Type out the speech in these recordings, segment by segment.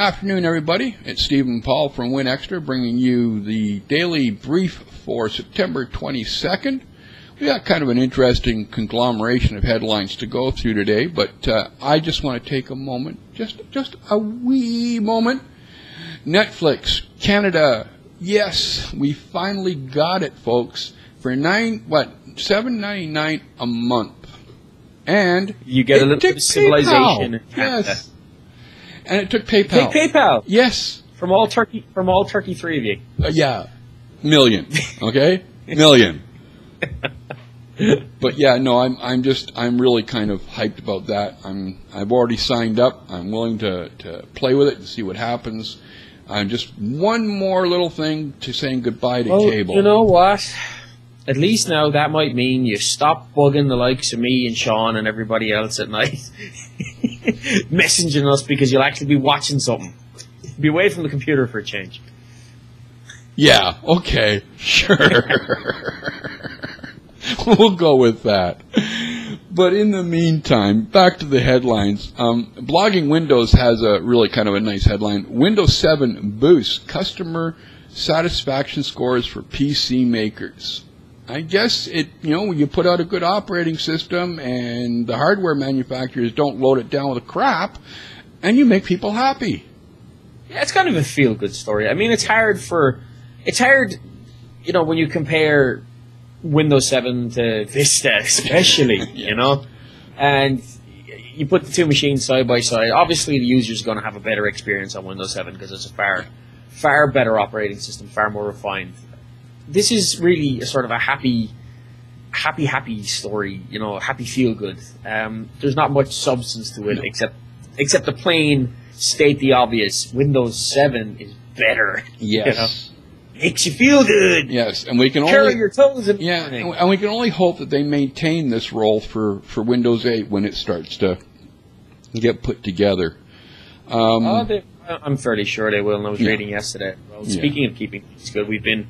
Afternoon, everybody. It's Steven Paul from WinExtra bringing you the daily brief for September 22nd. We got kind of an interesting conglomeration of headlines to go through today, but I just want to take a moment, just a wee moment. Netflix Canada, yes, we finally got it, folks, for $7.99 a month, and you get a little bit of civilization. Yes. And it took PayPal. Take PayPal. Yes. From all Turkey 3 of you. Yeah. Million. Okay? Million. But yeah, no, I'm really kind of hyped about that. I've already signed up. I'm willing to play with it and see what happens. I'm just one more little thing to saying goodbye to cable. You know what? At least now that might mean you stop bugging the likes of me and Sean and everybody else at night, messaging us, because you'll actually be watching something. Be away from the computer for a change. Yeah, okay, sure. We'll go with that. But in the meantime, back to the headlines. Blogging Windows has a really kind of a nice headline. Windows 7 boosts customer satisfaction scores for PC makers. I guess when you put out a good operating system and the hardware manufacturers don't load it down with crap, and you make people happy. Yeah, it's kind of a feel-good story. I mean, it's hard, when you compare Windows 7 to Vista, especially, Yeah. and you put the two machines side by side. Obviously, the user's going to have a better experience on Windows 7 because it's a far better operating system, far more refined. This is really a sort of a happy story, happy feel-good. There's not much substance to it, except the plain state the obvious. Windows 7 is better. Yes. Makes you feel good. Yes, and we can carry your toes in the morning. And we can only hope that they maintain this role for Windows 8 when it starts to get put together. I'm fairly sure they will, and I was reading yesterday. Well, speaking of keeping things good, we've been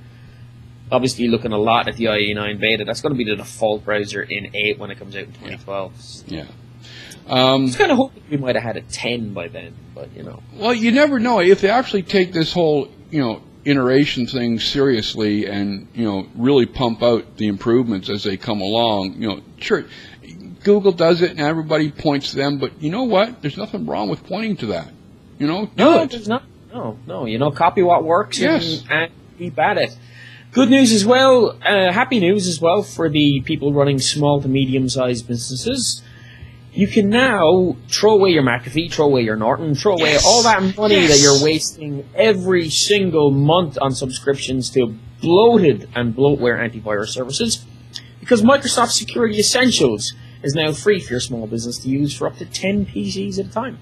obviously looking a lot at the IE9 beta. That's going to be the default browser in 8 when it comes out in 2012. Yeah. I was kind of hoping we might have had a 10 by then, but Well, you never know. If they actually take this whole, iteration thing seriously and, really pump out the improvements as they come along, sure, Google does it and everybody points to them, but you know what? There's nothing wrong with pointing to that. No, there's not. No. Copy what works and keep at it. Good news as well, happy news as well for the people running small to medium-sized businesses. You can now throw away your McAfee, throw away your Norton, throw away all that money that you're wasting every single month on subscriptions to bloated and bloatware antivirus services, because Microsoft Security Essentials is now free for your small business to use for up to 10 PCs at a time.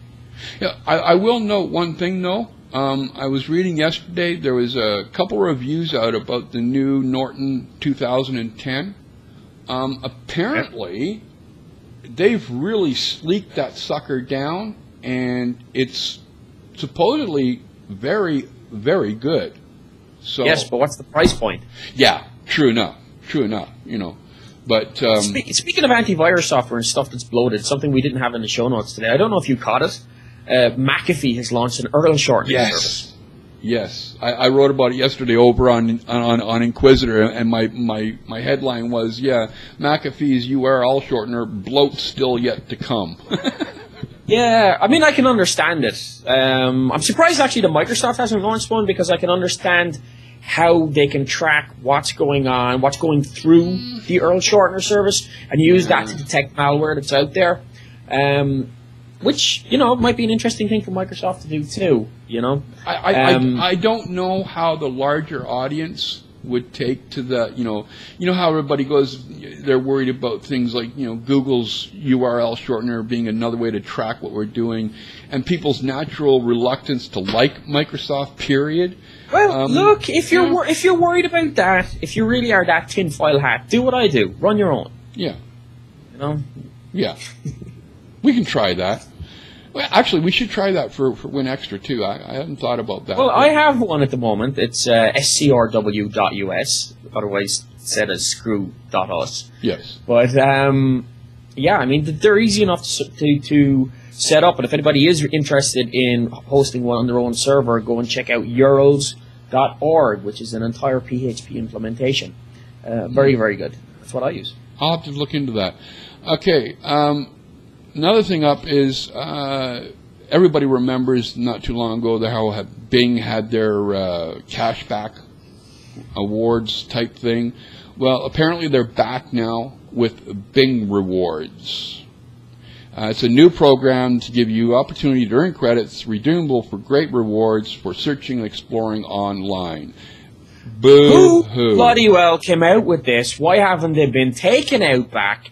Yeah, I will note one thing, though. I was reading yesterday, there was a couple reviews out about the new Norton 2010. Apparently, they've really sleeked that sucker down, and it's supposedly very, very good. So, yes, but what's the price point? Yeah, true enough, But speaking of antivirus software and stuff that's bloated, something we didn't have in the show notes today, I don't know if you caught it. McAfee has launched an URL shortening service. Yes, I wrote about it yesterday over on Inquisitor, and my headline was, McAfee's URL shortener bloat still yet to come. Yeah, I mean, I can understand it. I'm surprised actually that Microsoft hasn't launched one, because I can understand how they can track what's going on, what's going through the URL shortener service, and use that to detect malware that's out there. Which, might be an interesting thing for Microsoft to do too, I don't know how the larger audience would take to the, how everybody goes, they're worried about things like, Google's URL shortener being another way to track what we're doing, and people's natural reluctance to like Microsoft, period. Well, look, if you're worried about that, if you really are that tinfoil hat, do what I do. Run your own. Yeah. Yeah. We can try that. Well, actually, we should try that for WinExtra, too. I hadn't thought about that. Well, I have one at the moment. It's scrw.us, otherwise said as screw.us. Yes. But, yeah, I mean, they're easy enough to set up. And if anybody is interested in hosting one on their own server, go and check out Urls.org, which is an entire PHP implementation. Very, very good. That's what I use. I'll have to look into that. Okay. Another thing up is everybody remembers not too long ago how Bing had their cashback awards type thing. Well, apparently they're back now with Bing Rewards. It's a new program to give you opportunity to earn credits redeemable for great rewards for searching and exploring online. Boo-hoo. Who bloody well came out with this? Why haven't they been taken out back,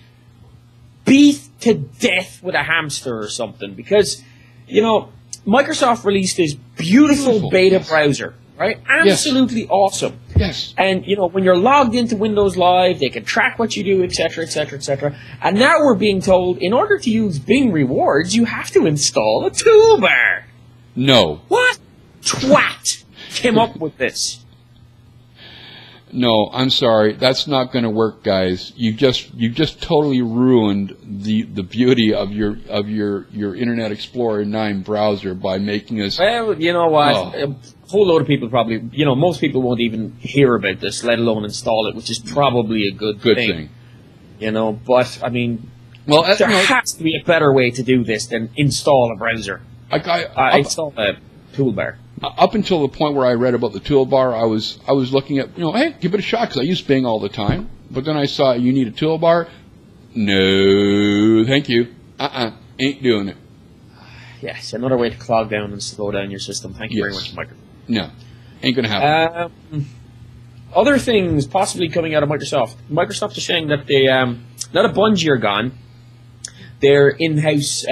beat to death with a hamster or something? Because, you know, Microsoft released this beautiful beta browser, right? Absolutely awesome. Yes. And, you know, when you're logged into Windows Live, they can track what you do, etc., etc., etc. And now we're being told, in order to use Bing Rewards, you have to install a toolbar. No. What twat came up with this? No, I'm sorry. That's not going to work, guys. You just totally ruined the beauty of your Internet Explorer 9 browser by making us. Well, you know what? A whole load of people probably, you know, most people won't even hear about this, let alone install it, which is probably a good thing. You know, but I mean, well, there has to be a better way to do this than install a browser. Install a toolbar. Up until the point where I read about the toolbar, I was looking at, you know, hey, give it a shot, because I use Bing all the time. But then I saw you need a toolbar. No, thank you. Ain't doing it. Yes, another way to clog down and slow down your system. Thank you very much, Michael. No, ain't gonna happen. Other things possibly coming out of Microsoft. Microsoft is saying that they, now that Bungie are gone, their in-house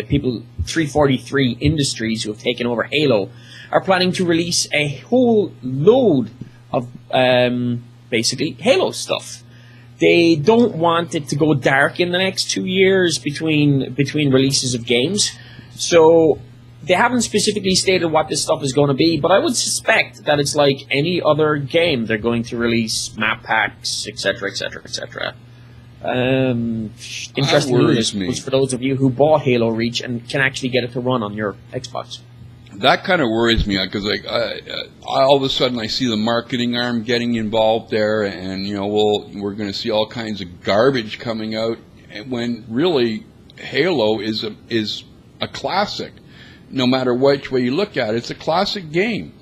people, 343 Industries, who have taken over Halo, are planning to release a whole load of basically Halo stuff. They don't want it to go dark in the next 2 years between releases of games, so they haven't specifically stated what this stuff is going to be, but I would suspect that it's like any other game. They're going to release map packs, etc., etc., etc. Interesting news for those of you who bought Halo Reach and can actually get it to run on your Xbox. That kind of worries me, because all of a sudden I see the marketing arm getting involved there, and you know we're going to see all kinds of garbage coming out, when really Halo is a classic. No matter which way you look at it, it's a classic game,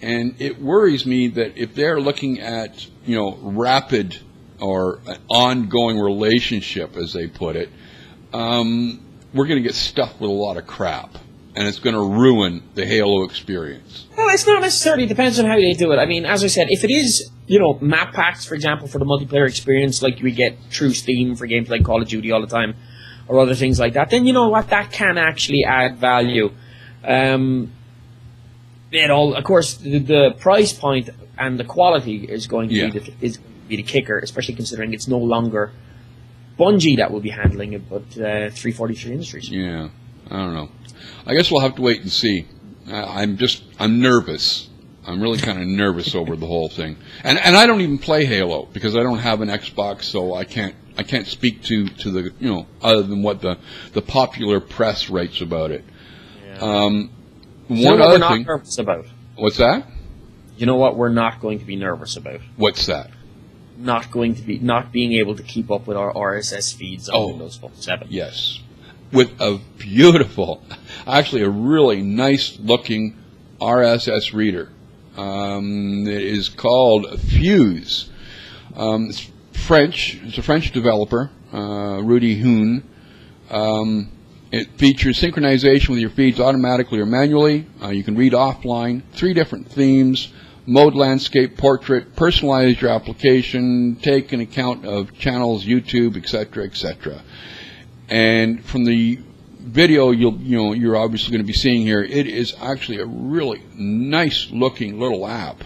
and it worries me that if they're looking at, you know, rapid or an ongoing relationship, as they put it, we're going to get stuck with a lot of crap, and it's going to ruin the Halo experience. Well, it's not necessarily. It depends on how they do it. I mean, as I said, if it is, you know, map packs, for example, for the multiplayer experience, like we get through Steam for games like Call of Duty all the time, or other things like that, then you know what, that can actually add value. Of course, the price point and the quality is going to be the kicker, especially considering it's no longer Bungie that will be handling it, but 343 Industries. Yeah, I don't know. I guess we'll have to wait and see. I'm nervous. I'm really kind of nervous over the whole thing, and I don't even play Halo because I don't have an Xbox, so I can't speak to the, you know, other than what the popular press writes about it. Yeah. One other thing. Nervous about. What's that? You know what we're not going to be nervous about? What's that? Not being able to keep up with our RSS feeds on Windows Phone 7. Yes, with a beautiful, actually a really nice looking RSS reader. It is called Fuse. It's French. It's a French developer, Rudy Hoon. It features synchronization with your feeds automatically or manually. You can read offline. 3 different themes: mode, landscape, portrait. Personalize your application. Take an account of channels, YouTube, etc., etc. And from the video you're obviously going to be seeing here, it is actually a really nice looking little app.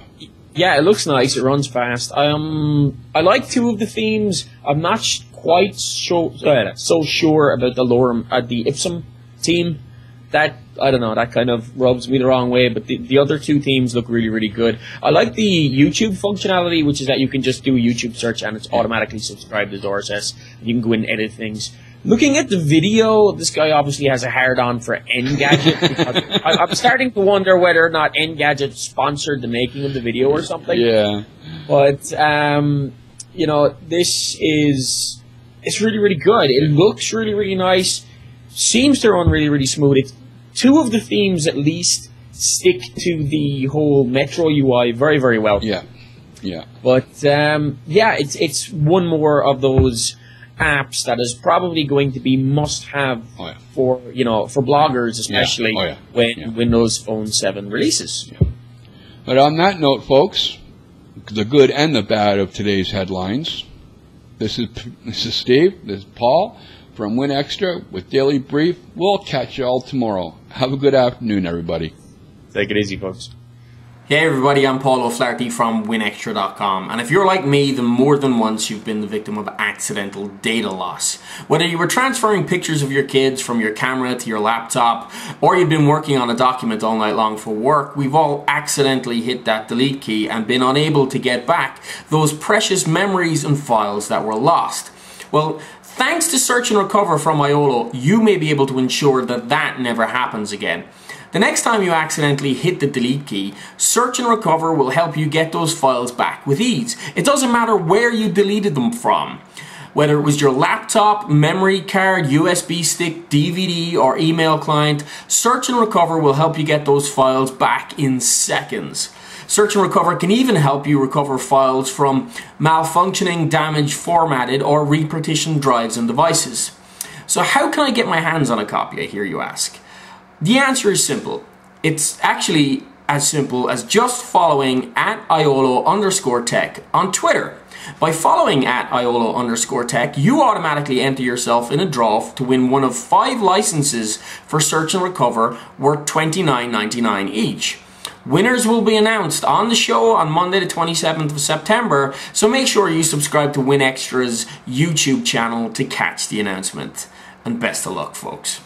Yeah, it looks nice. It runs fast. I like 2 of the themes. I'm not quite so sure about the Ipsum theme. That, I don't know, that kind of rubs me the wrong way, but the other 2 themes look really, really good. I like the YouTube functionality, which is that you can just do a YouTube search and it's automatically subscribed as RSS. You can go in and edit things. Looking at the video, this guy obviously has a hard-on for Engadget. Because I'm starting to wonder whether or not Engadget sponsored the making of the video or something. Yeah. But, you know, it's really, really good. It looks really, really nice. Seems to run really, really smooth. Two of the themes, at least, stick to the whole Metro UI very, very well. Yeah. Yeah. But, yeah, it's one more of those apps that is probably going to be must-have for bloggers, especially when Windows Phone 7 releases. Yeah. But on that note, folks, the good and the bad of today's headlines. This is Steve. This is Paul from WinExtra with Daily Brief. We'll catch you all tomorrow. Have a good afternoon, everybody. Take it easy, folks. Hey everybody, I'm Paul O'Flaherty from WinExtra.com, and if you're like me, then more than once you've been the victim of accidental data loss. Whether you were transferring pictures of your kids from your camera to your laptop, or you've been working on a document all night long for work, we've all accidentally hit that delete key and been unable to get back those precious memories and files that were lost. Well, thanks to Search and Recover from Iolo, you may be able to ensure that that never happens again. The next time you accidentally hit the delete key, Search and Recover will help you get those files back with ease. It doesn't matter where you deleted them from. Whether it was your laptop, memory card, USB stick, DVD, or email client, Search and Recover will help you get those files back in seconds. Search and Recover can even help you recover files from malfunctioning, damaged, formatted, or repartitioned drives and devices. So how can I get my hands on a copy, I hear you ask? The answer is simple. It's actually as simple as just following @Iolo_tech on Twitter. By following @Iolo_tech, you automatically enter yourself in a draw to win one of 5 licenses for Search and Recover worth $29.99 each. Winners will be announced on the show on Monday the 27th of September, so make sure you subscribe to WinExtra's YouTube channel to catch the announcement. And best of luck, folks.